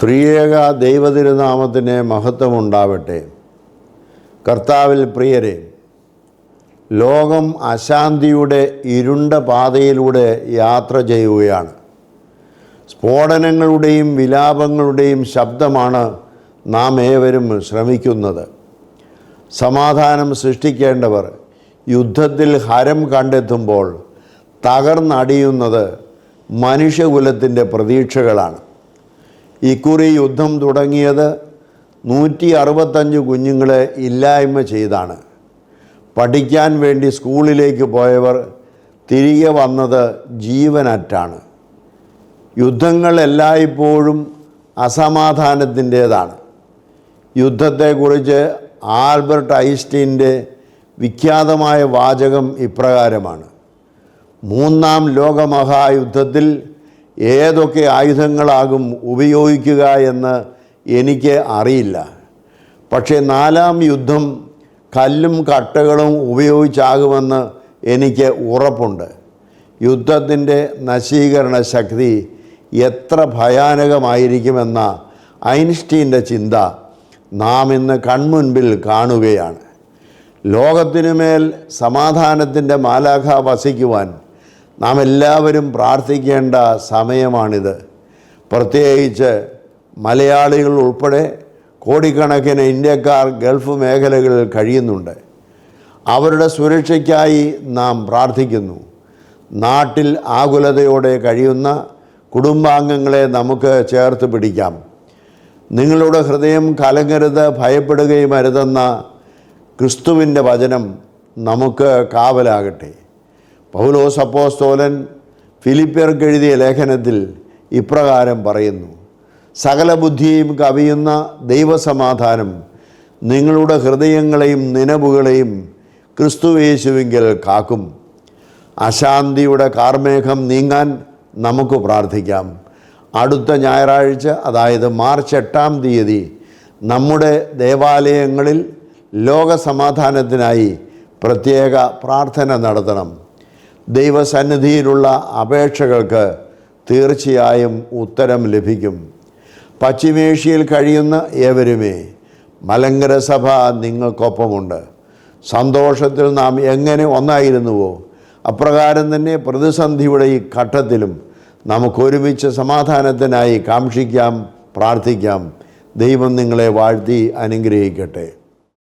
ത്രിയേക ദൈവതിരുനാമത്തിന് മഹത്വമുണ്ടാവട്ടെ. കർത്താവിൽ പ്രിയരെ, ലോകം അശാന്തിയുടെ ഇരുണ്ട പാതയിലൂടെ യാത്ര ചെയ്യുകയാണ്. സ്ഫോടനങ്ങളുടെയും വിലാപങ്ങളുടെയും ശബ്ദമാണ് നാം ഏവരും ശ്രമിക്കുന്നത്. സമാധാനം സൃഷ്ടിക്കേണ്ടവർ യുദ്ധത്തിൽ ഹരം കണ്ടെത്തുമ്പോൾ തകർന്നടിയുന്നത് മനുഷ്യകുലത്തിൻ്റെ പ്രതീക്ഷകളാണ്. ഇക്കുറി യുദ്ധം തുടങ്ങിയത് 165 കുഞ്ഞുങ്ങളെ ഇല്ലായ്മ ചെയ്താണ്. പഠിക്കാൻ വേണ്ടി സ്കൂളിലേക്ക് പോയവർ തിരികെ വന്നത് ജീവനറ്റാണ്. യുദ്ധങ്ങൾ എല്ലായ്പ്പോഴും അസമാധാനത്തിൻ്റേതാണ്. യുദ്ധത്തെക്കുറിച്ച് ആൽബർട്ട് ഐൻസ്റ്റീൻ്റെ വിഖ്യാതമായ വാചകം ഇപ്രകാരമാണ്: മൂന്നാം ലോകമഹായുദ്ധത്തിൽ ഏതൊക്കെ ആയുധങ്ങളാകും ഉപയോഗിക്കുക എന്ന് എനിക്ക് അറിയില്ല. പക്ഷേ 4ാം യുദ്ധം കല്ലും കട്ടകളും ഉപയോഗിച്ചാകുമെന്ന് എനിക്ക് ഉറപ്പുണ്ട്. യുദ്ധത്തിൻ്റെ നശീകരണ ശക്തി എത്ര ഭയാനകമായിരിക്കുമെന്ന ഐൻസ്റ്റീൻ്റെ ചിന്ത നാം ഇന്ന് കൺമുൻപിൽ കാണുകയാണ്. ലോകത്തിനുമേൽ സമാധാനത്തിൻ്റെ മാലാഖ വസിക്കുവാൻ നാം എല്ലാവരും പ്രാർത്ഥിക്കേണ്ട സമയമാണിത്. പ്രത്യേകിച്ച് മലയാളികൾ ഉൾപ്പെടെ കോടിക്കണക്കിന് ഇന്ത്യക്കാർ ഗൾഫ് മേഖലകളിൽ കഴിയുന്നുണ്ട്. അവരുടെ സുരക്ഷയ്ക്കായി നാം പ്രാർത്ഥിക്കുന്നു. നാട്ടിൽ ആകുലതയോടെ കഴിയുന്ന കുടുംബാംഗങ്ങളെ നമുക്ക് ചേർത്ത് പിടിക്കാം. നിങ്ങളുടെ ഹൃദയം കലങ്ങരുത്, ഭയപ്പെടുകയും അരുതെന്ന ക്രിസ്തുവിൻ്റെ വചനം നമുക്ക് കാവലാകട്ടെ. പൗലോസ് അപ്പോസ്തലൻ ഫിലിപ്പിയർക്ക് എഴുതിയ ലേഖനത്തിൽ ഇപ്രകാരം പറയുന്നു: സകല ബുദ്ധിയും കവിയുന്ന ദൈവസമാധാനം നിങ്ങളുടെ ഹൃദയങ്ങളെയും നിനവുകളെയും ക്രിസ്തുയേശുവിങ്കൽ കാക്കും. അശാന്തിയുടെ കാർമേഘം നീങ്ങാൻ നമുക്ക് പ്രാർത്ഥിക്കാം. അടുത്ത ഞായറാഴ്ച, അതായത് മാർച്ച് 8-ാം തീയതി, നമ്മുടെ ദേവാലയങ്ങളിൽ ലോകസമാധാനത്തിനായി പ്രത്യേക പ്രാർത്ഥന നടത്തണം. ദൈവസന്നിധിയിലുള്ള അപേക്ഷകൾക്ക് തീർച്ചയായും ഉത്തരം ലഭിക്കും. പശ്ചിമേഷ്യയിൽ കഴിയുന്ന ഏവരുമേ, മലങ്കര സഭ നിങ്ങൾക്കൊപ്പമുണ്ട്. സന്തോഷത്തിൽ നാം എങ്ങനെ ഒന്നായിരുന്നുവോ അപ്രകാരം തന്നെ പ്രതിസന്ധിയുടെ ഈ ഘട്ടത്തിലും നമുക്കൊരുമിച്ച് സമാധാനത്തിനായി കാംക്ഷിക്കാം, പ്രാർത്ഥിക്കാം. ദൈവം നിങ്ങളെ വാഴ്ത്തി അനുഗ്രഹിക്കട്ടെ.